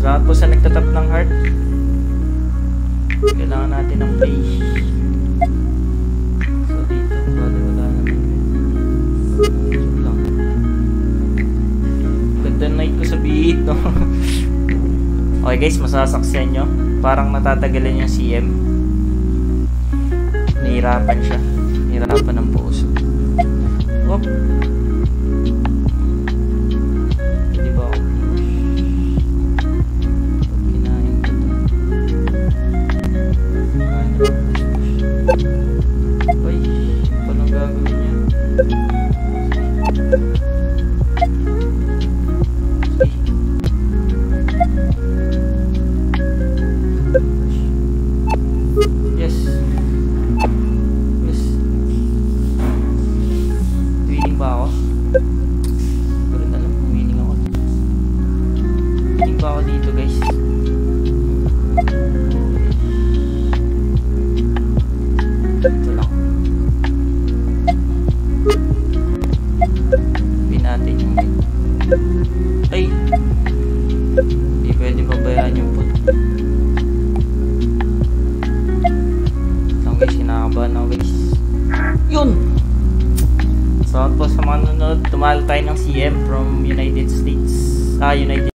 Salamat po sa nagtatap ng heart. Kailangan natin ng play. So dito, bali wala naman. Lang. Ganda night ko sa beat, no? Okay guys, masasaksen nyo. Parang natatagalan yung CM. Nahirapan siya. Nahirapan ng puso. Wop. Pwede ba ako? Kinain ko ito. Uy, paano gagawin niya? Yes. Yes. Winning ba ako? Pero na lang kung winning ako. Winning ba ako dito guys? Ito lang. Pin natin yung win. Ay! Hindi pwede pabayaan yung put. Guys, kinakabahan ako guys. Yun! So po sa mga nanonood, tumalo tayo ng CM from United States. United